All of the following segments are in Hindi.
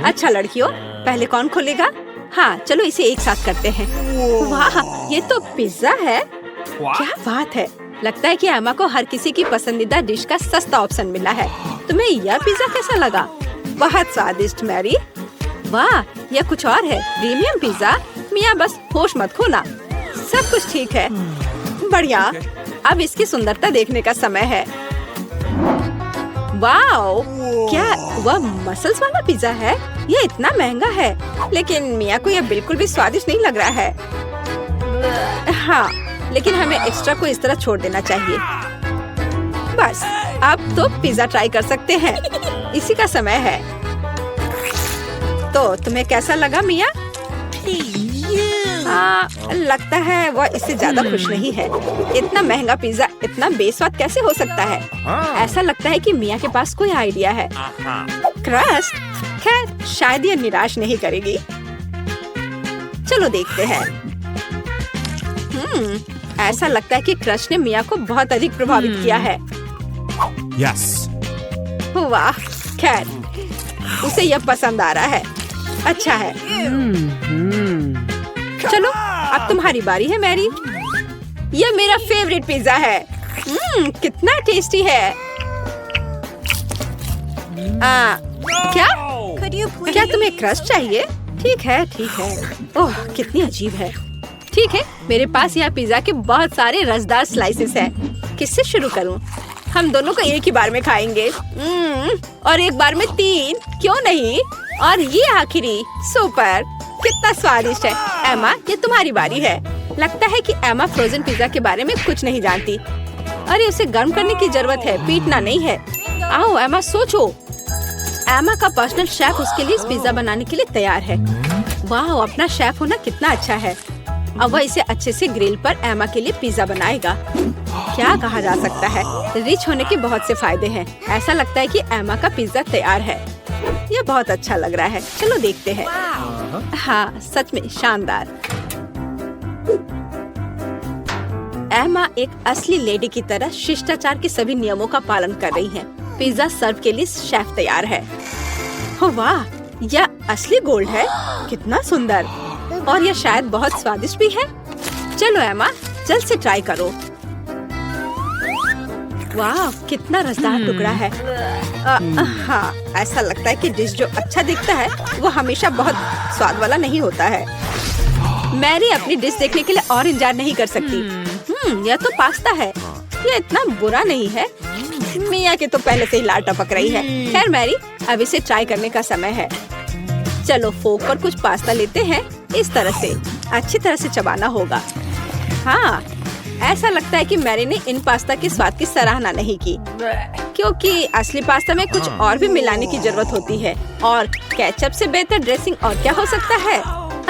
अच्छा लड़कियों, पहले कौन खोलेगा? हाँ, चलो इसे एक साथ करते हैं। वाह, ये तो पिज्जा है। क्या बात है। लगता है कि एमा को हर किसी की पसंदीदा डिश का सस्ता ऑप्शन मिला है। तुम्हें यह पिज्जा कैसा लगा? बहुत स्वादिष्ट मैरी। वाह, यह कुछ और है, प्रीमियम पिज्जा। मिया बस होश मत खोना, सब कुछ ठीक है। बढ़िया, अब इसकी सुंदरता देखने का समय है। वाओ, क्या वह मसल्स वाला पिज्जा है? यह इतना महंगा है, लेकिन मिया को यह बिल्कुल भी स्वादिष्ट नहीं लग रहा है। हाँ, लेकिन हमें एक्स्ट्रा को इस तरह छोड़ देना चाहिए। बस, अब तो पिज्जा ट्राई कर सकते हैं। इसी का समय है। तो तुम्हें कैसा लगा मिया? लगता है वह इससे ज्यादा खुश नहीं है। इतना महंगा पिज्जा इतना बेस्वाद कैसे हो सकता है? ऐसा लगता है कि मिया के पास कोई आइडिया है। क्रस्ट, खैर शायद ये निराश नहीं करेगी। चलो देखते हैं। ऐसा लगता है कि क्रस्ट ने मिया को बहुत अधिक प्रभावित किया है। Yes. वाह, खैर उसे यह पसंद आ रहा है। अच्छा है। चलो, अब तुम्हारी बारी है मैरी। यह मेरा फेवरेट पिज्जा है। कितना टेस्टी है। क्या तुम्हें क्रस्ट चाहिए? ठीक है, ठीक है। ओह, कितनी अजीब है। ठीक है, मेरे पास यह पिज्जा के बहुत सारे रसदार स्लाइसेस हैं। किससे शुरू करूं? हम दोनों को एक ही बार में खाएंगे। और एक बार में 3, क्यों नहीं? और ये आखिरी, सुपर, कितना स्वादिष्ट है। एमा, ये तुम्हारी बारी है। लगता है कि एमा फ्रोजन पिज्जा के बारे में कुछ नहीं जानती। अरे उसे गर्म करने की जरूरत है, पीटना नहीं है। आओ एमा, सोचो। एमा का पर्सनल शेफ उसके लिए इस पिज्जा बनाने के लिए तैयार है। वाह, अपना शेफ होना कितना अच्छा है। अब वह इसे अच्छे से ग्रिल पर एमा के लिए पिज्जा बनाएगा। क्या कहा जा सकता है, रिच होने के बहुत से फायदे हैं। ऐसा लगता है कि एमा का पिज्जा तैयार है। यह बहुत अच्छा लग रहा है। चलो देखते हैं। हाँ, सच में शानदार। एमा एक असली लेडी की तरह शिष्टाचार के सभी नियमों का पालन कर रही है। पिज्जा सर्व के लिए शेफ तैयार है। हो वाह, यह असली गोल्ड है। कितना सुंदर, और यह शायद बहुत स्वादिष्ट भी है। चलो एमा, जल्द से ट्राई करो। वाह, कितना रसदार टुकड़ा है। हाँ, ऐसा लगता है कि डिश जो अच्छा दिखता है वो हमेशा बहुत स्वाद वाला नहीं होता है। मैरी अपनी डिश देखने के लिए और इंतजार नहीं कर सकती। यह तो पास्ता है। यह इतना बुरा नहीं है। मिया के तो पहले से ही लार टपक रही है। खैर मैरी, अब इसे ट्राई करने का समय है। चलो फोक पर कुछ पास्ता लेते हैं। इस तरह से अच्छी तरह से चबाना होगा। हाँ, ऐसा लगता है कि मैरी ने इन पास्ता के स्वाद की सराहना नहीं की, क्योंकि असली पास्ता में कुछ और भी मिलाने की जरूरत होती है। और केचप से बेहतर ड्रेसिंग और क्या हो सकता है?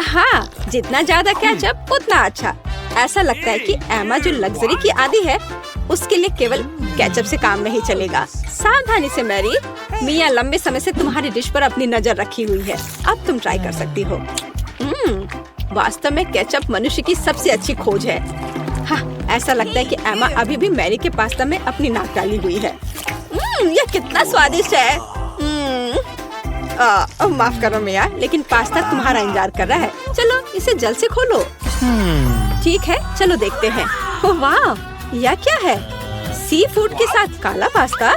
हाँ, जितना ज्यादा केचप उतना अच्छा। ऐसा लगता है कि एमा जो लग्जरी की आदी है, उसके लिए केवल केचप से काम नहीं चलेगा। सावधानी से मैरी, मिया लंबे समय से तुम्हारी डिश पर अपनी नजर रखी हुई है। अब तुम ट्राई कर सकती हो। वास्तव में केचप मनुष्य की सबसे अच्छी खोज है। हाँ, ऐसा लगता है कि एमा अभी भी मैरी के पास्ता में अपनी नाक डाली हुई है। यह कितना स्वादिष्ट है। माफ करो मिया, लेकिन पास्ता तुम्हारा इंतजार कर रहा है। चलो इसे जल्द से खोलो। ठीक है, चलो देखते हैं। वाह, यह क्या है? सी फूड के साथ काला पास्ता?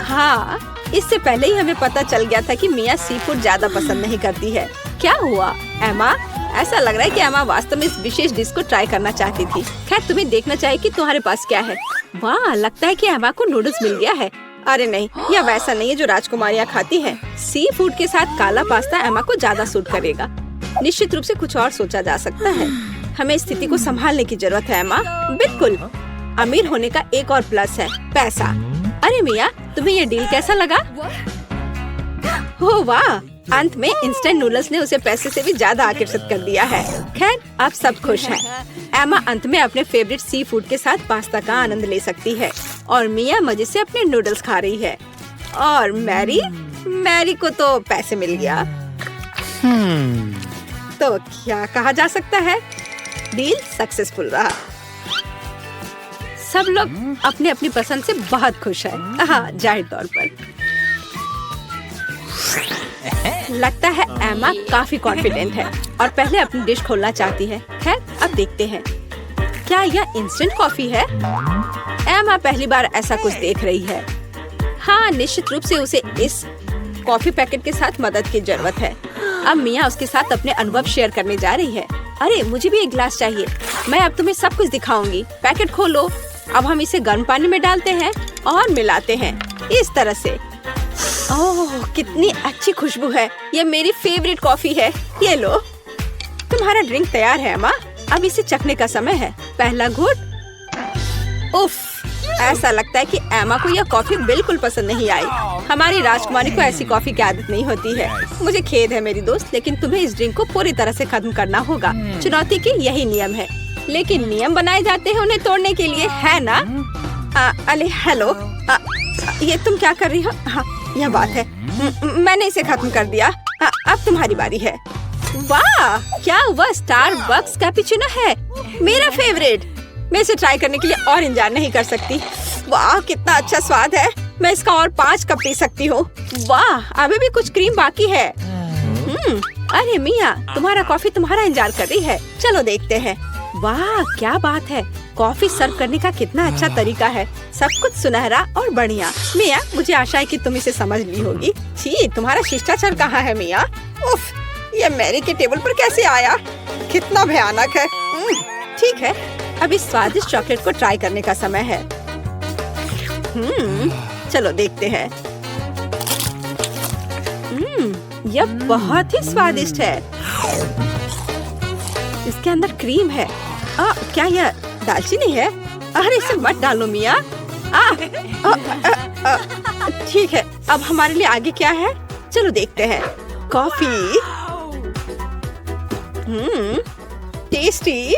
हाँ, इससे पहले ही हमें पता चल गया था कि मिया सी फूड ज्यादा पसंद नहीं करती है। क्या हुआ एमा? ऐसा लग रहा है कि एमा वास्तव में इस विशेष डिश को ट्राई करना चाहती थी। खैर, तुम्हें देखना चाहिए कि तुम्हारे पास क्या है। वाह, लगता है कि एमा को नूडल्स मिल गया है। अरे नहीं, यह वैसा नहीं है जो राजकुमारियाँ खाती हैं। सी फूड के साथ काला पास्ता एमा को ज्यादा सूट करेगा। निश्चित रूप से कुछ और सोचा जा सकता है। हमें स्थिति को संभालने की जरूरत है एमा। बिल्कुल, अमीर होने का एक और प्लस है, पैसा। अरे मिया, तुम्हें ये डील कैसा लगा? हो वाह, अंत में इंस्टेंट नूडल्स ने उसे पैसे से भी ज्यादा आकर्षित कर दिया है। खैर, अब सब खुश हैं। एमा अंत में अपने फेवरेट सी फूड के साथ पास्ता का आनंद ले सकती है और मिया मजे से अपने नूडल्स खा रही है। और मैरी को तो पैसे मिल गया। तो क्या कहा जा सकता है, डील सक्सेसफुल रहा। सब लोग अपनी अपनी पसंद से बहुत खुश हैं। हाँ, जाहिर तौर पर। लगता है एमा काफी कॉन्फिडेंट है और पहले अपनी डिश खोलना चाहती है। खैर, अब देखते हैं। क्या यह इंस्टेंट कॉफी है? एमा पहली बार ऐसा कुछ देख रही है। हाँ, निश्चित रूप से उसे इस कॉफी पैकेट के साथ मदद की जरूरत है। अब मिया उसके साथ अपने अनुभव शेयर करने जा रही है। अरे, मुझे भी एक गिलास चाहिए। मैं अब तुम्हें सब कुछ दिखाऊंगी। पैकेट खोलो। अब हम इसे गर्म पानी में डालते हैं और मिलाते हैं इस तरह से। ओह, कितनी अच्छी खुशबू है। ये मेरी फेवरेट कॉफी है। ये लो, तुम्हारा ड्रिंक तैयार है अम्मा। अब इसे चखने का समय है। पहला घूंट। उफ, ऐसा लगता है कि एमा को यह कॉफी बिल्कुल पसंद नहीं आई। हमारी राजकुमारी को ऐसी कॉफी की आदत नहीं होती है। मुझे खेद है मेरी दोस्त, लेकिन तुम्हें इस ड्रिंक को पूरी तरह से खत्म करना होगा। चुनौती के यही नियम है, लेकिन नियम बनाए जाते हैं उन्हें तोड़ने के लिए, है ना? अरे हेलो, ये तुम क्या कर रही हो? हाँ, यह बात है। मैंने इसे खत्म कर दिया। अब तुम्हारी बारी है। वाह, क्या वह स्टारबक्स कैपुचिनो है, मेरा फेवरेट। मैं इसे ट्राई करने के लिए और इंतजार नहीं कर सकती। वाह, कितना अच्छा स्वाद है। मैं इसका और 5 कप पी सकती हूँ। वाह, अभी भी कुछ क्रीम बाकी है। अरे मिया, तुम्हारा कॉफी तुम्हारा इंतजार कर रही है। चलो देखते हैं। वाह, क्या बात है। कॉफी सर्व करने का कितना अच्छा तरीका है। सब कुछ सुनहरा और बढ़िया। मिया, मुझे आशा है कि तुम इसे समझ ली होगी। छी, तुम्हारा शिष्टाचार कहाँ है मिया? उफ, ये मैरी के टेबल पर कैसे आया? कितना भयानक है। ठीक है, अब इस स्वादिष्ट चॉकलेट को ट्राई करने का समय है। चलो देखते हैं। यह बहुत ही स्वादिष्ट है। इसके अंदर क्रीम है। क्या यह दालचीनी है? अरे, इसे मत डालो मिया। ठीक है, अब हमारे लिए आगे क्या है? चलो देखते हैं। कॉफी। टेस्टी।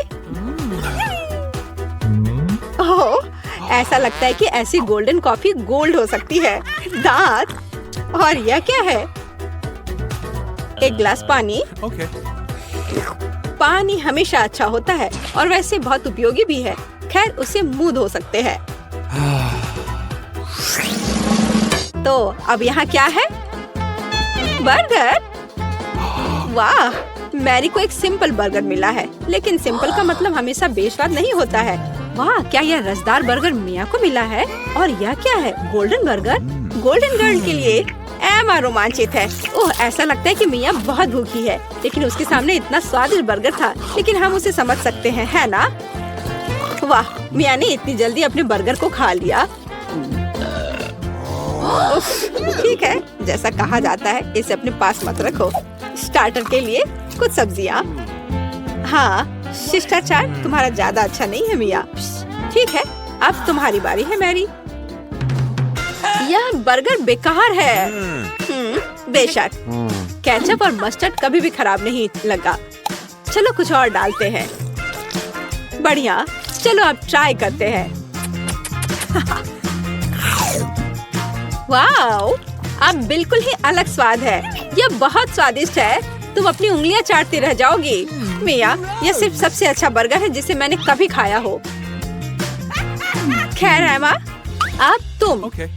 ओह, ऐसा लगता है कि ऐसी गोल्डन कॉफी गोल्ड हो सकती है। दांत। और यह क्या है? एक गिलास पानी। Okay. पानी हमेशा अच्छा होता है और वैसे बहुत उपयोगी भी है। खैर, उसे मुंह धो सकते हैं। तो अब यहाँ क्या है? बर्गर। वाह, मैरी को एक सिंपल बर्गर मिला है, लेकिन सिंपल का मतलब हमेशा बेस्वाद नहीं होता है। वाह, क्या यह रसदार बर्गर मिया को मिला है? और यह क्या है? Golden burger. गोल्डन गर्ल के लिए एमा रोमांचित है। ओह, ऐसा लगता है कि मिया बहुत भूखी है, लेकिन उसके सामने इतना स्वादिष्ट बर्गर था। लेकिन हम उसे समझ सकते हैं, है ना? वाह, मिया ने इतनी जल्दी अपने बर्गर को खा लिया। ठीक है, जैसा कहा जाता है, इसे अपने पास मत रखो। स्टार्टर के लिए कुछ सब्जियाँ। हाँ, शिष्टाचार तुम्हारा ज्यादा अच्छा नहीं है मिया। ठीक है, अब तुम्हारी बारी है मैरी। यह बर्गर बेकार है। बेशक, केचप और मस्टर्ड कभी भी खराब नहीं लगा। चलो कुछ और डालते हैं। बढ़िया, चलो अब ट्राई करते हैं। वाओ, अब बिल्कुल ही अलग स्वाद है। यह बहुत स्वादिष्ट है। तुम अपनी उंगलियां चाटती रह जाओगी। मिया, यह सिर्फ सबसे अच्छा बर्गर है जिसे मैंने कभी खाया हो। खैर एमा, अब तुम। Okay.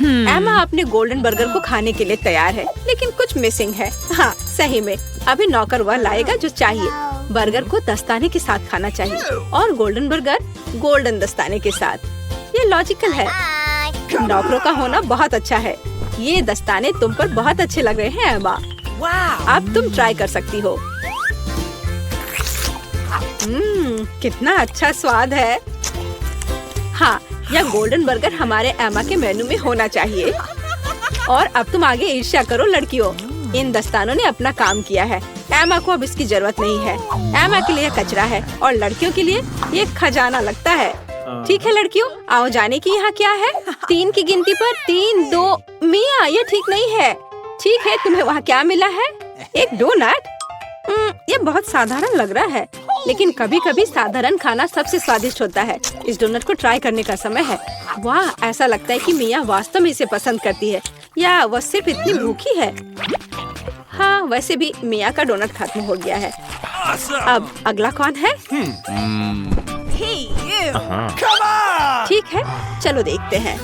एमा अपने गोल्डन बर्गर को खाने के लिए तैयार है, लेकिन कुछ मिसिंग है। हाँ, सही में, अभी नौकर वह लाएगा जो चाहिए। बर्गर को दस्ताने के साथ खाना चाहिए और गोल्डन बर्गर गोल्डन दस्ताने के साथ। ये लॉजिकल है। नौकरों का होना बहुत अच्छा है। ये दस्ताने तुम पर बहुत अच्छे लग रहे हैं एमा। अब तुम ट्राई कर सकती हो। कितना अच्छा स्वाद है। हाँ, यह गोल्डन बर्गर हमारे एमा के मेनू में होना चाहिए। और अब तुम आगे ईर्ष्या करो लड़कियों। इन दस्तानों ने अपना काम किया है। एमा को अब इसकी जरूरत नहीं है। एमा के लिए कचरा है और लड़कियों के लिए ये खजाना लगता है। ठीक है लड़कियों, आओ जाने की यहाँ क्या है? 3 की गिनती पर 3, 2। मिया, ये ठीक नहीं है। ठीक है, तुम्हें वहाँ क्या मिला है? एक डोनट। ये बहुत साधारण लग रहा है, लेकिन कभी कभी साधारण खाना सबसे स्वादिष्ट होता है। इस डोनट को ट्राई करने का समय है। वाह, ऐसा लगता है कि मिया वास्तव में इसे पसंद करती है, या वह सिर्फ इतनी भूखी है। हाँ, वैसे भी मिया का डोनट खत्म हो गया है। अब अगला कौन है? ठीक है, चलो देखते हैं।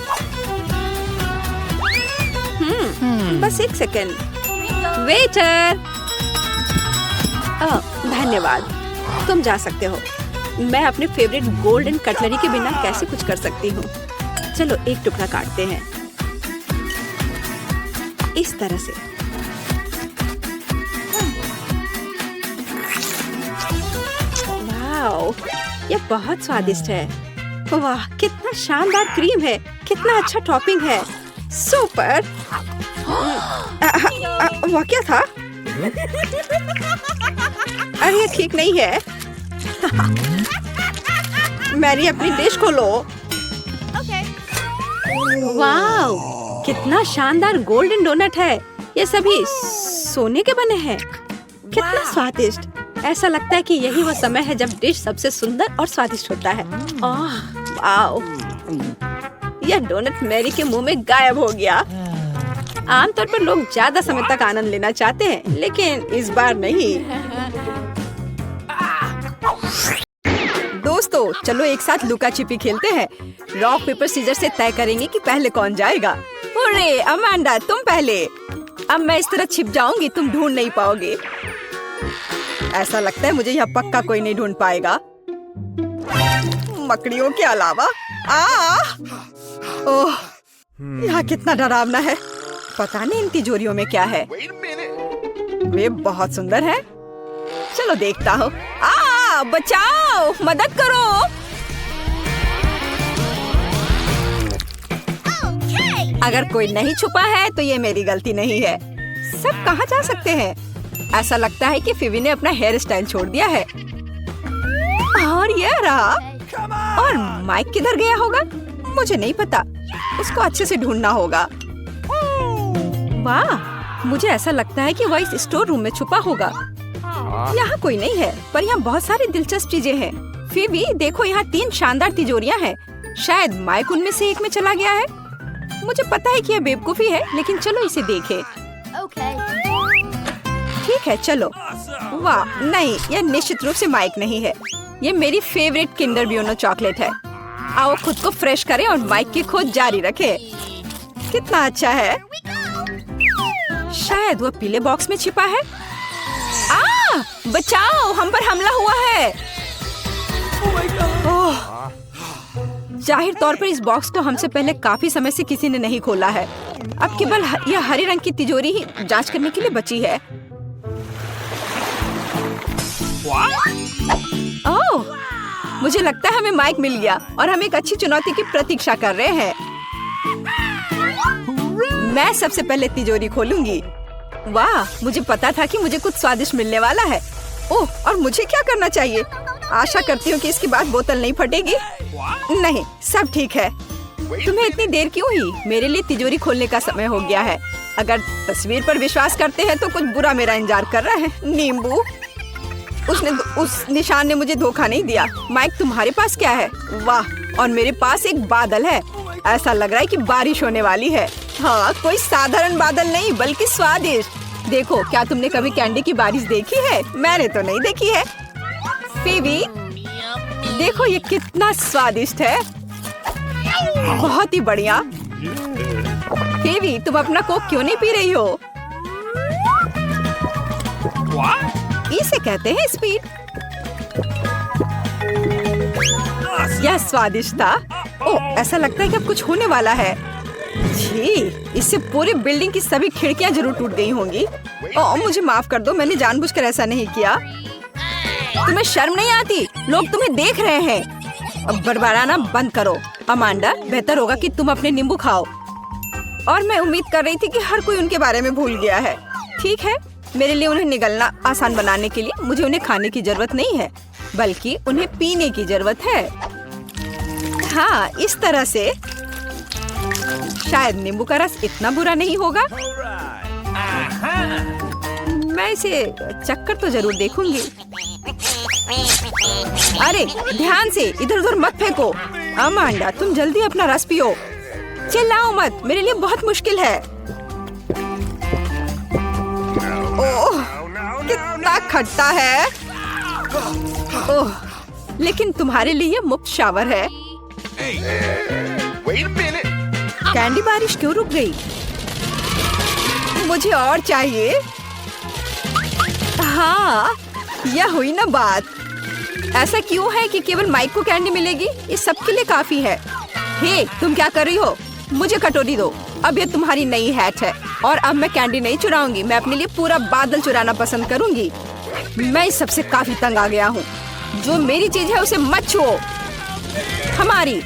बस एक सेकेंड। वेटर। धन्यवाद, तुम जा सकते हो। मैं अपने फेवरेट गोल्डन कटलरी के बिना कैसे कुछ कर सकती हूँ। चलो एक टुकड़ा काटते हैं इस तरह से। वाओ, यह बहुत स्वादिष्ट है। वाह, कितना शानदार क्रीम है, कितना अच्छा टॉपिंग है। सुपर। वह क्या था? अरे ये ठीक नहीं है। मैरी अपनी डिश खोलो। वाओ, कितना शानदार गोल्डन डोनट है। ये सभी सोने के बने हैं। कितना स्वादिष्ट। ऐसा लगता है कि यही वो समय है जब डिश सबसे सुंदर और स्वादिष्ट होता है। ओह वाओ, यह डोनट मैरी के मुंह में गायब हो गया। आमतौर पर लोग ज्यादा समय तक आनंद लेना चाहते हैं, लेकिन इस बार नहीं। दोस्तों, चलो एक साथ लुका छिपी खेलते हैं। रॉक पेपर सीजर से तय करेंगे कि पहले कौन जाएगा। अरे अमांडा, तुम पहले। अब मैं इस तरह छिप जाऊंगी, तुम ढूंढ नहीं पाओगे। ऐसा लगता है मुझे यहाँ पक्का कोई नहीं ढूंढ पाएगा, मकड़ियों के अलावा। ओह, यहाँ कितना डरावना है। पता नहीं इन तिजोरियों में क्या है। वे बहुत सुंदर है। चलो देखता हूँ। बचाओ, मदद करो। अगर कोई नहीं छुपा है तो ये मेरी गलती नहीं है। सब कहाँ जा सकते हैं? ऐसा लगता है कि फिवी ने अपना हेयर स्टाइल छोड़ दिया है। और ये रहा। और माइक किधर गया होगा? मुझे नहीं पता। उसको अच्छे से ढूंढना होगा। वाह, मुझे ऐसा लगता है कि वह इस स्टोर रूम में छुपा होगा। यहाँ कोई नहीं है, पर यहाँ बहुत सारी दिलचस्प चीजें हैं। फिवी देखो, यहाँ 3 शानदार तिजोरियाँ हैं। शायद माइक उनमें से एक में चला गया है। मुझे पता है कि यह बेवकूफी है, लेकिन चलो इसे देखें। ठीक है, चलो। वाह नहीं, यह निश्चित रूप से माइक नहीं है। ये मेरी फेवरेट किंडर ब्यूनो चॉकलेट है। आओ खुद को फ्रेश करें और माइक की खोज जारी रखें। कितना अच्छा है। शायद वो पीले बॉक्स में छिपा है। बचाओ, हम पर हमला हुआ है। ओह, जाहिर तौर पर इस बॉक्स को हमसे पहले काफी समय से किसी ने नहीं खोला है। अब केवल यह हरी रंग की तिजोरी ही जांच करने के लिए बची है। ओह, मुझे लगता है हमें माइक मिल गया और हम एक अच्छी चुनौती की प्रतीक्षा कर रहे हैं। मैं सबसे पहले तिजोरी खोलूंगी। वाह, मुझे पता था कि मुझे कुछ स्वादिष्ट मिलने वाला है। ओह, और मुझे क्या करना चाहिए? आशा करती हूँ कि इसके बाद बोतल नहीं फटेगी। नहीं, सब ठीक है। तुम्हें इतनी देर क्यों हुई? मेरे लिए तिजोरी खोलने का समय हो गया है। अगर तस्वीर पर विश्वास करते हैं तो कुछ बुरा मेरा इंतजार कर रहा है। नींबू, उस निशान ने मुझे धोखा नहीं दिया। माइक, तुम्हारे पास क्या है? वाह, और मेरे पास एक बादल है। ऐसा लग रहा है कि बारिश होने वाली है। हाँ, कोई साधारण बादल नहीं बल्कि स्वादिष्ट। देखो, क्या तुमने कभी कैंडी की बारिश देखी है? मैंने तो नहीं देखी है। फिवी, देखो ये कितना स्वादिष्ट है। बहुत ही बढ़िया। फिवी, तुम अपना कोक क्यों नहीं पी रही हो? इसे कहते हैं स्पीड। यह स्वादिष्ट था। ओह, ऐसा लगता है कि अब कुछ होने वाला है। जी, इससे पूरी बिल्डिंग की सभी खिड़कियां जरूर टूट गई होंगी। ओह, मुझे माफ कर दो, मैंने जानबूझकर ऐसा नहीं किया। तुम्हें शर्म नहीं आती? लोग तुम्हें देख रहे हैं। अब बड़बड़ाना बंद करो। अमांडा, बेहतर होगा कि तुम अपने नींबू खाओ। और मैं उम्मीद कर रही थी कि हर कोई उनके बारे में भूल गया है। ठीक है, मेरे लिए उन्हें निगलना आसान बनाने के लिए मुझे उन्हें खाने की जरूरत नहीं है, बल्कि उन्हें पीने की जरूरत है। हाँ, इस तरह से शायद नींबू का रस इतना बुरा नहीं होगा। मैं इसे चक्कर तो जरूर देखूंगी। अरे ध्यान से, इधर उधर मत फेंको। अमांडा, तुम जल्दी अपना रस पियो। चिल्लाओ मत, मेरे लिए बहुत मुश्किल है। ओह, कितना खट्टा है। ओह, लेकिन तुम्हारे लिए मुफ्त शावर है। कैंडी बारिश क्यों रुक गई? मुझे और चाहिए। हाँ, यह हुई ना बात। ऐसा क्यों है कि केवल माइक को कैंडी मिलेगी? ये सबके लिए काफी है। हे, तुम क्या कर रही हो? मुझे कटोरी दो। अब ये तुम्हारी नई हैट है और अब मैं कैंडी नहीं चुराऊंगी। मैं अपने लिए पूरा बादल चुराना पसंद करूंगी। मैं इस सबसे काफी तंग आ गया हूँ। जो मेरी चीज है उसे मत छुओ। हमारी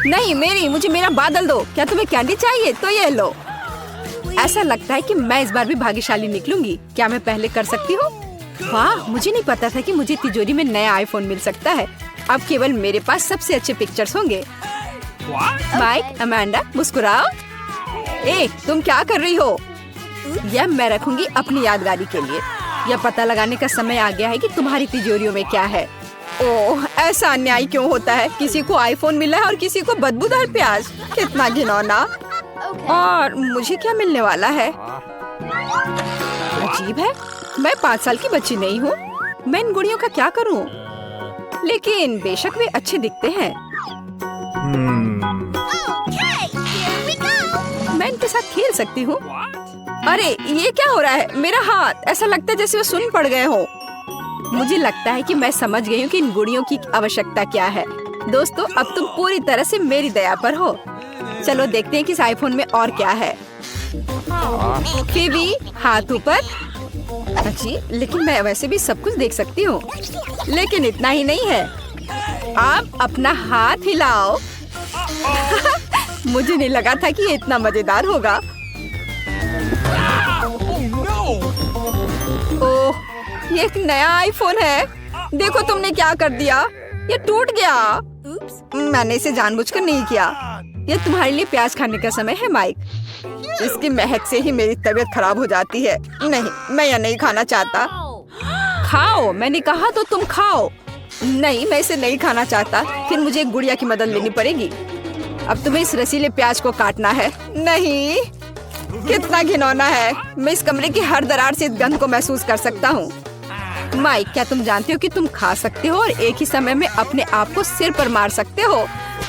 नहीं, मेरी। मुझे मेरा बादल दो। क्या तुम्हें कैंडी चाहिए? तो ये लो। ऐसा लगता है कि मैं इस बार भी भाग्यशाली निकलूंगी। क्या मैं पहले कर सकती हूँ? वाह, मुझे नहीं पता था कि मुझे तिजोरी में नया आईफोन मिल सकता है। अब केवल मेरे पास सबसे अच्छे पिक्चर्स होंगे। Mic, Amanda, मुस्कुराओ। ए, तुम क्या कर रही हो? यह मैं रखूंगी अपनी यादगारी के लिए। यह पता लगाने का समय आ गया है कि तुम्हारी तिजोरियों में क्या है। ओह, ऐसा अन्याय क्यों होता है? किसी को आईफोन मिला है और किसी को बदबूदार प्याज। कितना घिनौना। और मुझे क्या मिलने वाला है? अजीब है। मैं 5 साल की बच्ची नहीं हूँ। मैं इन गुड़ियों का क्या करूँ? लेकिन बेशक वे अच्छे दिखते हैं। मैं इनके साथ खेल सकती हूँ। अरे, ये क्या हो रहा है? मेरा हाथ। ऐसा लगता है जैसे वो सुन पड़ गए हो। मुझे लगता है कि मैं समझ गई हूँ कि इन गुड़ियों की आवश्यकता क्या है। दोस्तों, अब तुम पूरी तरह से मेरी दया पर हो। चलो देखते हैं कि इस आईफोन में और क्या है। फिबी, हाथ ऊपर। अच्छी, लेकिन मैं वैसे भी सब कुछ देख सकती हूँ। लेकिन इतना ही नहीं है। आप अपना हाथ हिलाओ। मुझे नहीं लगा था कि ये इतना मजेदार होगा। ओह, ये एक नया आईफोन है। देखो तुमने क्या कर दिया। ये टूट गया। मैंने इसे जानबूझकर नहीं किया। ये तुम्हारे लिए प्याज खाने का समय है माइक। इसकी महक से ही मेरी तबीयत खराब हो जाती है। नहीं, मैं यह नहीं खाना चाहता। खाओ, मैंने कहा तो तुम खाओ। नहीं, मैं इसे नहीं खाना चाहता। फिर मुझे एक गुड़िया की मदद लेनी पड़ेगी। अब तुम्हें इस रसीले प्याज को काटना है। नहीं, कितना घिनौना है। मैं इस कमरे की हर दरार से इस गंध को महसूस कर सकता हूँ। माइक, क्या तुम जानते हो कि तुम खा सकते हो और एक ही समय में अपने आप को सिर पर मार सकते हो?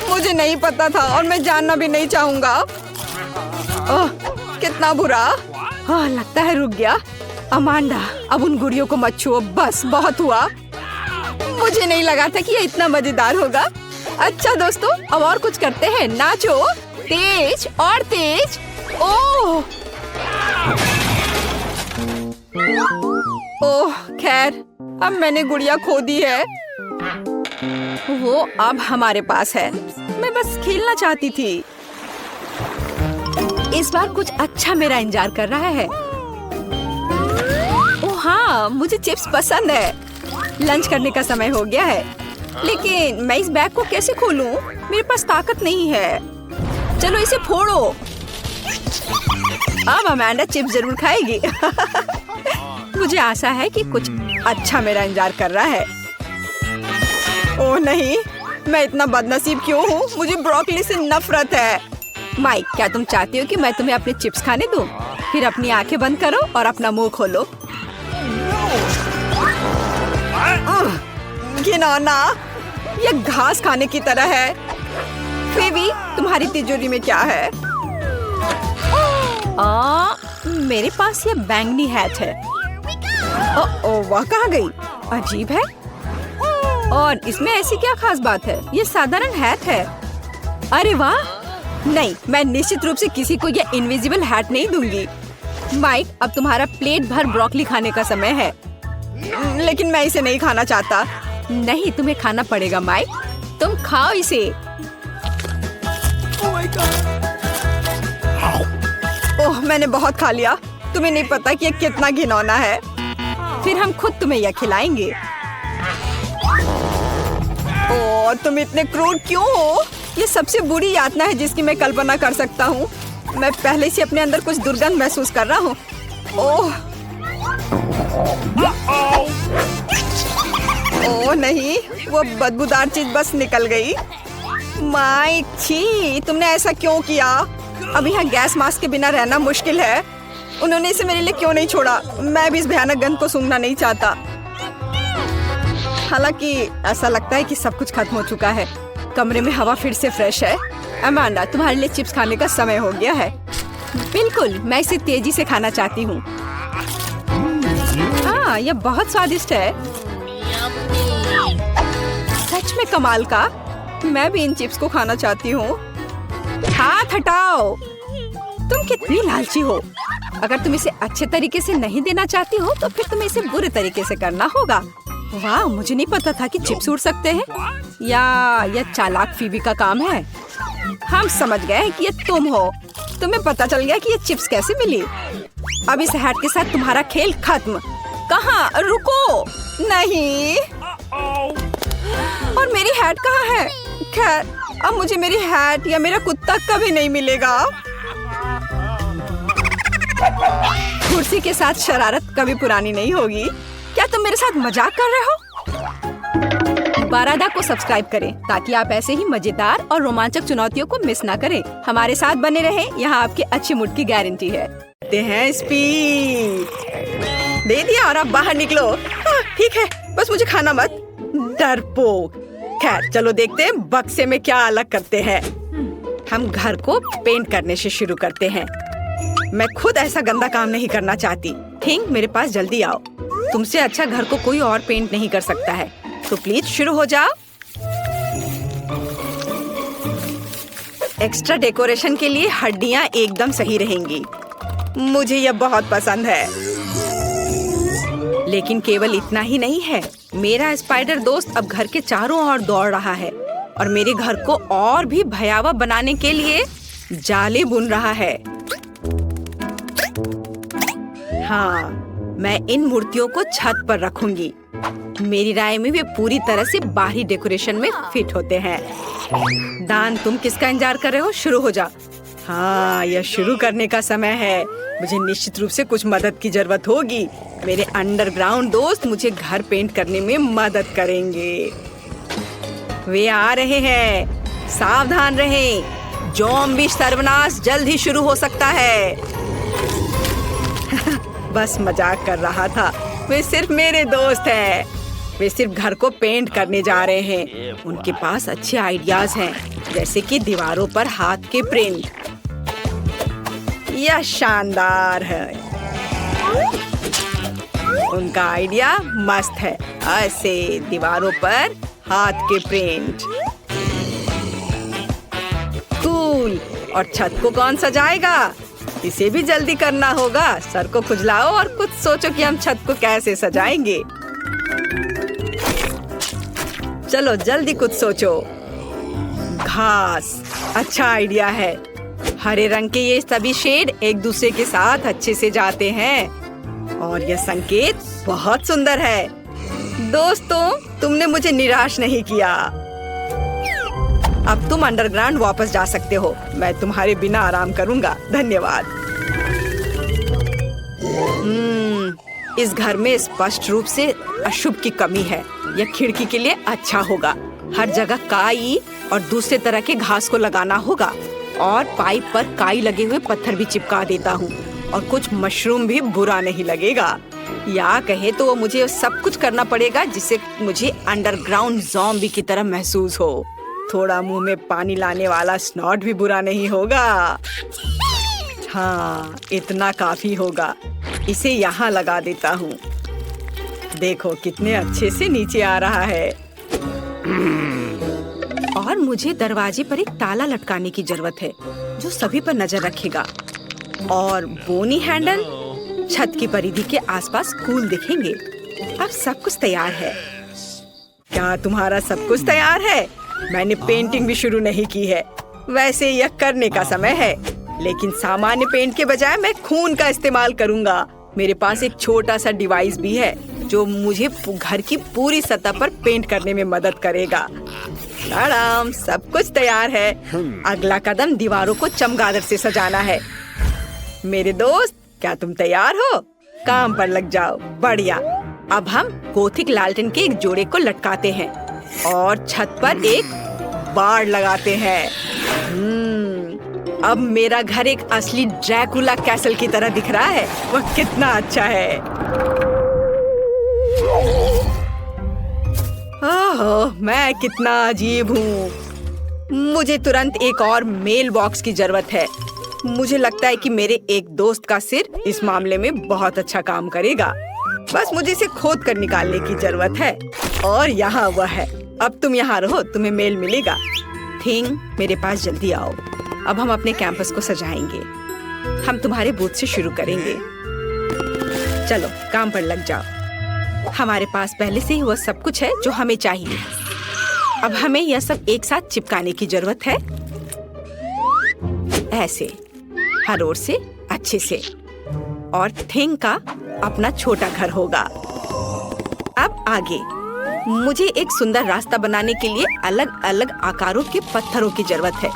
मुझे नहीं पता था और मैं जानना भी नहीं चाहूँगा। ओह, कितना बुरा। हाँ, लगता है रुक गया। अमांडा, अब उन गुड़ियों को मत छुओ। बस, बहुत हुआ। मुझे नहीं लगा था कि ये इतना मजेदार होगा। अच्छा दोस्तों, अब और कुछ करते हैं। नाचो, तेज और तेज। ओह ओह, खैर, अब मैंने गुड़िया खो दी है। वो अब हमारे पास है। मैं बस खेलना चाहती थी। इस बार कुछ अच्छा मेरा इंतजार कर रहा है। ओह हाँ, मुझे चिप्स पसंद है। लंच करने का समय हो गया है। लेकिन मैं इस बैग को कैसे खोलूं? मेरे पास ताकत नहीं है। चलो इसे फोड़ो। अब अमांडा चिप्स जरूर खाएगी। मुझे आशा है कि कुछ अच्छा मेरा इंतजार कर रहा है। ओह नहीं, मैं इतना बदनसीब क्यों हूँ? मुझे ब्रोकली से नफरत है। माइक, क्या तुम चाहती हो कि मैं तुम्हें अपने चिप्स खाने दूं? फिर अपनी आंखें बंद करो और अपना मुंह खोलो। घिनौना, ये घास खाने की तरह है। फेवी, तुम्हारी तिजोरी में क्या है? मेरे पास ये बैंगनी हैट है। ओह, वह कहाँ गई? अजीब है। और इसमें ऐसी क्या खास बात है? ये साधारण हैट है। अरे वाह! नहीं, मैं निश्चित रूप से किसी को ये इनविजिबल हैट नहीं दूंगी। माइक, अब तुम्हारा प्लेट भर ब्रोकली खाने का समय है। लेकिन मैं इसे नहीं खाना चाहता। नहीं, तुम्हें खाना पड़ेगा माइक। तुम खाओ इसे। ओह, मैंने बहुत खा लिया। तुम्हें नहीं पता कि ये कितना घिनौना है। फिर हम खुद तुम्हें यह खिलाएंगे। ओह, तुम इतने क्रूर क्यों हो? ये सबसे बुरी यातना है जिसकी मैं कल्पना कर सकता हूँ। मैं पहले से अपने अंदर कुछ दुर्गंध महसूस कर रहा हूँ। ओह ओह नहीं, वो बदबूदार चीज बस निकल गई। माइक, छी, तुमने ऐसा क्यों किया? अब यहाँ गैस मास्क के बिना रहना मुश्किल है। उन्होंने इसे मेरे लिए क्यों नहीं छोड़ा? मैं भी इस भयानक गंध को सूंघना नहीं चाहता। हालांकि ऐसा लगता है कि सब कुछ खत्म हो चुका है। कमरे में हवा फिर से फ्रेश है। अमांडा, तुम्हारे लिए चिप्स खाने का समय हो गया है। बिल्कुल, मैं इसे तेजी से खाना चाहती हूँ। हाँ, यह बहुत स्वादिष्ट है। सच में कमाल का। मैं भी इन चिप्स को खाना चाहती हूँ। हाथ हटाओ। तुम कितनी लालची हो। अगर तुम इसे अच्छे तरीके से नहीं देना चाहती हो तो फिर तुम्हें इसे बुरे तरीके से करना होगा। वाह, मुझे नहीं पता था कि चिप्स उड़ सकते हैं। या यह चालाक फीबी का काम है। हम समझ गए कि ये तुम हो। तुम्हें पता चल गया कि ये चिप्स कैसे मिली। अब इस हैट के साथ तुम्हारा खेल खत्म। कहाँ? रुको। नहीं। और मेरी हैट कहाँ है? खैर, अब मुझे मेरी हैट या मेरा कुत्ता कभी नहीं मिलेगा। कुर्सी के साथ शरारत कभी पुरानी नहीं होगी। क्या तुम मेरे साथ मजाक कर रहे हो? बारादा को सब्सक्राइब करें ताकि आप ऐसे ही मजेदार और रोमांचक चुनौतियों को मिस ना करें। हमारे साथ बने रहें, यहाँ आपके अच्छे मूड की गारंटी है। देते हैं स्पीड। दे दिया और आप बाहर निकलो। ठीक है, बस मुझे खाना मत। डरपोक। खैर, चलो देखते हैं बक्से में क्या अलग करते हैं। हम घर को पेंट करने से शुरू करते हैं। मैं खुद ऐसा गंदा काम नहीं करना चाहती। थिंक, मेरे पास जल्दी आओ। तुमसे अच्छा घर को कोई और पेंट नहीं कर सकता है, तो प्लीज शुरू हो जाओ। एक्स्ट्रा डेकोरेशन के लिए हड्डियां एकदम सही रहेंगी। मुझे यह बहुत पसंद है। लेकिन केवल इतना ही नहीं है। मेरा स्पाइडर दोस्त अब घर के चारों ओर दौड़ रहा है और मेरे घर को और भी भयावह बनाने के लिए जाले बुन रहा है। हाँ, मैं इन मूर्तियों को छत पर रखूंगी। मेरी राय में वे पूरी तरह से बाहरी डेकोरेशन में फिट होते हैं। दान, तुम किसका इंतजार कर रहे हो? शुरू हो जा। हाँ, यह शुरू करने का समय है। मुझे निश्चित रूप से कुछ मदद की जरूरत होगी। मेरे अंडरग्राउंड दोस्त मुझे घर पेंट करने में मदद करेंगे। वे आ रहे हैं। सावधान रहें। ज़ॉम्बी सर्वनाश जल्द ही शुरू हो सकता है। बस मजाक कर रहा था। वे सिर्फ मेरे दोस्त हैं। वे सिर्फ घर को पेंट करने जा रहे हैं। उनके पास अच्छे आइडियाज हैं, जैसे कि दीवारों पर हाथ के प्रिंट। यह शानदार है। उनका आइडिया मस्त है। ऐसे दीवारों पर हाथ के प्रिंट। कूल। और छत को कौन सजाएगा? इसे भी जल्दी करना होगा। सर को खुजलाओ और कुछ सोचो कि हम छत को कैसे सजाएंगे। चलो जल्दी कुछ सोचो। घास अच्छा आइडिया है। हरे रंग के ये सभी शेड एक दूसरे के साथ अच्छे से जाते हैं और यह संकेत बहुत सुंदर है। दोस्तों, तुमने मुझे निराश नहीं किया। अब तुम अंडरग्राउंड वापस जा सकते हो। मैं तुम्हारे बिना आराम करूंगा। धन्यवाद। इस घर में स्पष्ट रूप से अशुभ की कमी है। यह खिड़की के लिए अच्छा होगा। हर जगह काई और दूसरे तरह के घास को लगाना होगा और पाइप पर काई लगे हुए पत्थर भी चिपका देता हूँ और कुछ मशरूम भी बुरा नहीं लगेगा। या कहे तो मुझे सब कुछ करना पड़ेगा जिससे मुझे अंडरग्राउंड ज़ॉम्बी की तरह महसूस हो। थोड़ा मुंह में पानी लाने वाला स्नॉट भी बुरा नहीं होगा। हाँ, इतना काफी होगा। इसे यहाँ लगा देता हूँ। देखो कितने अच्छे से नीचे आ रहा है। और मुझे दरवाजे पर एक ताला लटकाने की जरूरत है जो सभी पर नजर रखेगा। और बोनी हैंडल छत की परिधि के आसपास कूल दिखेंगे। अब सब कुछ तैयार है। क्या तुम्हारा सब कुछ तैयार है? मैंने पेंटिंग भी शुरू नहीं की है। वैसे यह करने का समय है, लेकिन सामान्य पेंट के बजाय मैं खून का इस्तेमाल करूंगा। मेरे पास एक छोटा सा डिवाइस भी है जो मुझे घर की पूरी सतह पर पेंट करने में मदद करेगा। आराम, सब कुछ तैयार है। अगला कदम दीवारों को चमगादड़ से सजाना है। मेरे दोस्त, क्या तुम तैयार हो? काम पर लग जाओ। बढ़िया। अब हम गोथिक लालटेन के एक जोड़े को लटकाते हैं और छत पर एक बाड़ लगाते हैं। अब मेरा घर एक असली ड्रैकुला कैसल की तरह दिख रहा है। वह कितना अच्छा है। ओह, मैं कितना अजीब हूँ। मुझे तुरंत एक और मेल बॉक्स की जरूरत है। मुझे लगता है कि मेरे एक दोस्त का सिर इस मामले में बहुत अच्छा काम करेगा। बस मुझे इसे खोद कर निकालने की जरूरत है। और यहाँ वह है। अब तुम यहाँ रहो, तुम्हें मेल मिलेगा। थिंग, मेरे पास जल्दी आओ। अब हम अपने कैंपस को सजाएंगे। हम तुम्हारे बूथ से शुरू करेंगे। चलो काम पर लग जाओ। हमारे पास पहले से ही वह सब कुछ है जो हमें चाहिए। अब हमें यह सब एक साथ चिपकाने की जरूरत है, ऐसे हर ओर से अच्छे से। और थिंग का अपना छोटा घर होगा। अब आगे मुझे एक सुंदर रास्ता बनाने के लिए अलग अलग आकारों के पत्थरों की जरूरत है।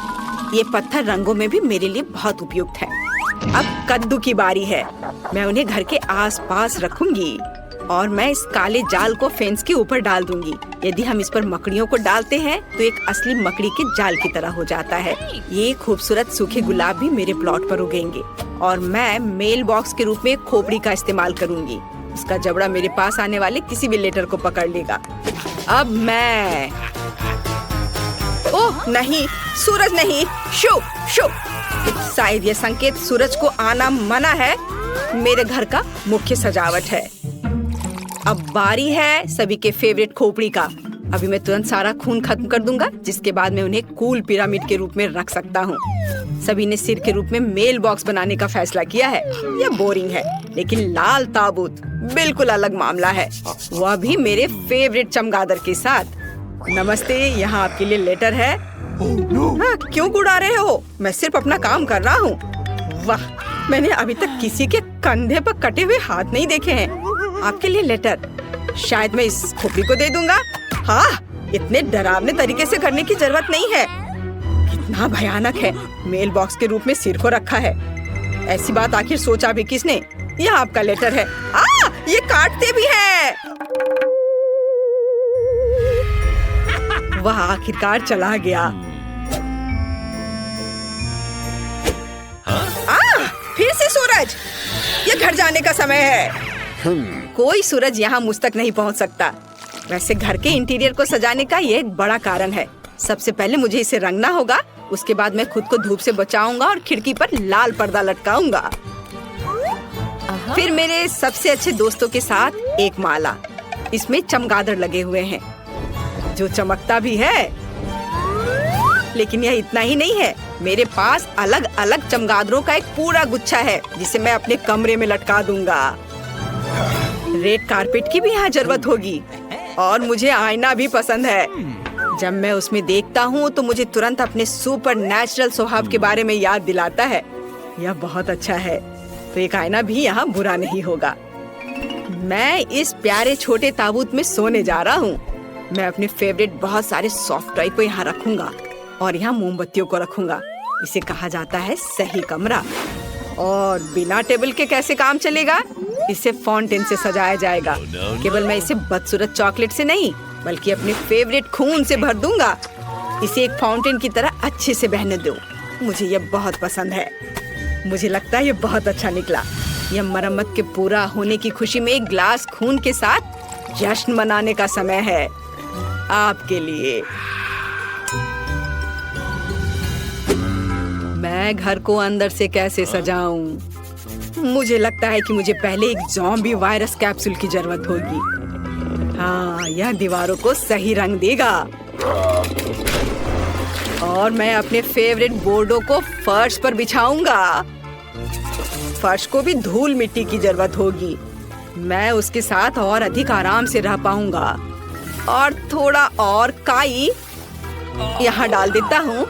ये पत्थर रंगों में भी मेरे लिए बहुत उपयुक्त है। अब कद्दू की बारी है। मैं उन्हें घर के आसपास रखूंगी और मैं इस काले जाल को फेंस के ऊपर डाल दूंगी। यदि हम इस पर मकड़ियों को डालते हैं तो एक असली मकड़ी के जाल की तरह हो जाता है। ये खूबसूरत सूखे गुलाब भी मेरे प्लॉट पर उगेंगे और मैं मेल बॉक्स के रूप में एक खोपड़ी का इस्तेमाल करूंगी। उसका जबड़ा मेरे पास आने वाले किसी भी लेटर को पकड़ लेगा। अब मैं ओह नहीं, सूरज नहीं, शो शो। शायद ये संकेत सूरज को आना मना है। मेरे घर का मुख्य सजावट है। अब बारी है सभी के फेवरेट खोपड़ी का। अभी मैं तुरंत सारा खून खत्म कर दूंगा, जिसके बाद मैं उन्हें कूल पिरामिड के रूप में रख सकता हूँ। सभी ने सिर के रूप में मेल बॉक्स बनाने का फैसला किया है। यह बोरिंग है, लेकिन लाल ताबूत बिल्कुल अलग मामला है, वह भी मेरे फेवरेट चमगादड़ के साथ। नमस्ते, यहाँ आपके लिए लेटर है। हाँ, क्यों उड़ा रहे हो? मैं सिर्फ अपना काम कर रहा हूँ। वाह, मैंने अभी तक किसी के कंधे पर कटे हुए हाथ नहीं देखे हैं। आपके लिए लेटर। शायद मैं इस खोपड़ी को दे दूंगा। हाँ, इतने डरावने तरीके से करने की जरूरत नहीं है। कितना भयानक है, मेल बॉक्स के रूप में सिर को रखा है। ऐसी बात आखिर सोचा भी किसने? यह आपका लेटर है। ये काटते भी हैं। वह आखिरकार चला गया। फिर से सूरज, ये घर जाने का समय है। कोई सूरज यहाँ मुझ तक नहीं पहुँच सकता। वैसे घर के इंटीरियर को सजाने का ये एक बड़ा कारण है। सबसे पहले मुझे इसे रंगना होगा, उसके बाद मैं खुद को धूप से बचाऊंगा और खिड़की पर लाल पर्दा लटकाऊंगा। फिर मेरे सबसे अच्छे दोस्तों के साथ एक माला। इसमें चमगादड़ लगे हुए हैं, जो चमकता भी है। लेकिन यह इतना ही नहीं है, मेरे पास अलग अलग चमगादड़ों का एक पूरा गुच्छा है, जिसे मैं अपने कमरे में लटका दूंगा। रेड कारपेट की भी यहाँ जरूरत होगी और मुझे आईना भी पसंद है। जब मैं उसमें देखता हूँ तो मुझे तुरंत अपने सुपर नेचुरल स्वभाव के बारे में याद दिलाता है। यह बहुत अच्छा है, तो एक आईना भी यहाँ बुरा नहीं होगा। मैं इस प्यारे छोटे ताबूत में सोने जा रहा हूँ। मैं अपने फेवरेट बहुत सारे सॉफ्ट टॉय को यहाँ रखूंगा और यहाँ मोमबत्तियों को रखूंगा। इसे कहा जाता है सही कमरा। और बिना टेबल के कैसे काम चलेगा? इसे फाउंटेन से सजाया जाएगा। केवल मैं इसे बदसूरत चॉकलेट से नहीं, बल्कि अपने फेवरेट खून से भर दूंगा। इसे एक फाउंटेन की तरह अच्छे से बहने दो। मुझे यह बहुत पसंद है। मुझे लगता है यह बहुत अच्छा निकला। यह मरम्मत के पूरा होने की खुशी में एक ग्लास खून के साथ जश्न मनाने का समय है। आपके लिए। मैं घर को अंदर से कैसे सजाऊं? मुझे लगता है कि मुझे पहले एक ज़ॉम्बी वायरस कैप्सूल की जरूरत होगी। हाँ, यह दीवारों को सही रंग देगा। और मैं अपने फेवरेट बोर्डों को फर्श पर बिछाऊंगा। फर्श को भी धूल मिट्टी की जरूरत होगी। मैं उसके साथ और अधिक आराम से रह पाऊंगा। और थोड़ा और काई यहाँ डाल देता हूँ।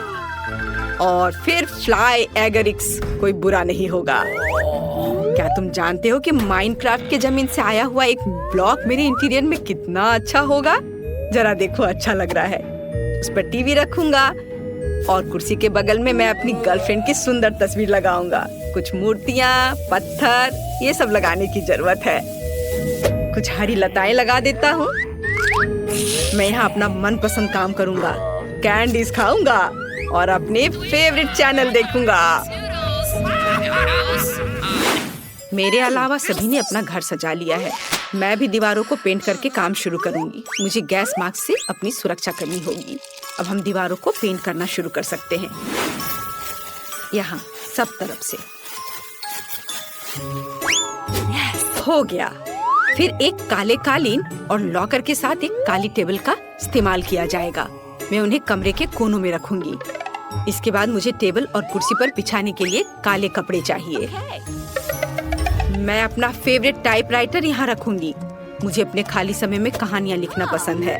और फिर फ्लाई एगरिक्स, कोई बुरा नहीं होगा। क्या तुम जानते हो कि माइनक्राफ्ट के जमीन से आया हुआ एक ब्लॉक मेरे इंटीरियर में कितना अच्छा होगा? जरा देखो, अच्छा लग रहा है। उस पर टीवी रखूंगा और कुर्सी के बगल में मैं अपनी गर्लफ्रेंड की सुंदर तस्वीर लगाऊंगा। कुछ मूर्तियाँ, पत्थर, ये सब लगाने की जरूरत है। कुछ हरी लताएं लगा देता हूँ। मैं यहाँ अपना मनपसंद काम करूंगा, कैंडीज खाऊंगा और अपने फेवरेट चैनल देखूंगा। मेरे अलावा सभी ने अपना घर सजा लिया है। मैं भी दीवारों को पेंट करके काम शुरू करूंगी। मुझे गैस मास्क से अपनी सुरक्षा करनी होगी। अब हम दीवारों को पेंट करना शुरू कर सकते हैं, यहाँ सब तरफ से। हो गया। फिर एक काले कालीन और लॉकर के साथ एक काली टेबल का इस्तेमाल किया जाएगा। मैं उन्हें कमरे के कोनों में रखूंगी। इसके बाद मुझे टेबल और कुर्सी पर बिछाने के लिए काले कपड़े चाहिए। मैं अपना फेवरेट टाइपराइटर यहाँ रखूंगी। मुझे अपने खाली समय में कहानियाँ लिखना पसंद है।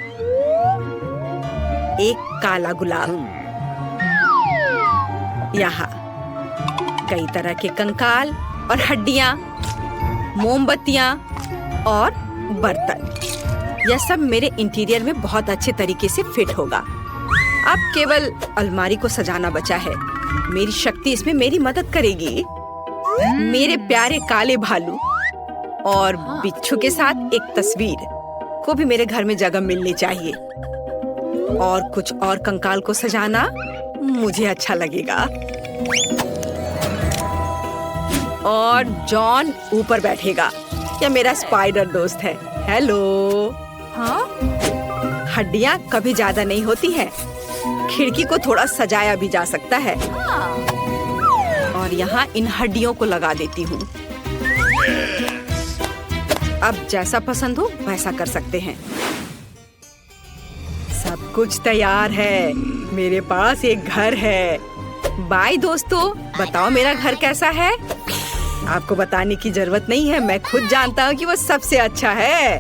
एक काला गुलाब, यहाँ कई तरह के कंकाल और हड्डियाँ, मोमबत्तियाँ और बर्तन। यह सब मेरे इंटीरियर में बहुत अच्छे तरीके से फिट होगा। अब केवल अलमारी को सजाना बचा है। मेरी शक्ति इसमें मेरी मदद करेगी। मेरे प्यारे काले भालू और बिच्छू के साथ एक तस्वीर को भी मेरे घर में जगह मिलनी चाहिए। और कुछ और कंकाल को सजाना मुझे अच्छा लगेगा। और जॉन ऊपर बैठेगा। यह मेरा स्पाइडर दोस्त है। हेलो। हाँ? हड्डियाँ कभी ज्यादा नहीं होती हैं। खिड़की को थोड़ा सजाया भी जा सकता है। और यहाँ इन हड्डियों को लगा देती हूँ। अब जैसा पसंद हो वैसा कर सकते हैं। सब कुछ तैयार है। मेरे पास एक घर है। बाय दोस्तों, बताओ मेरा घर कैसा है? आपको बताने की जरूरत नहीं है, मैं खुद जानता हूँ कि वो सबसे अच्छा है।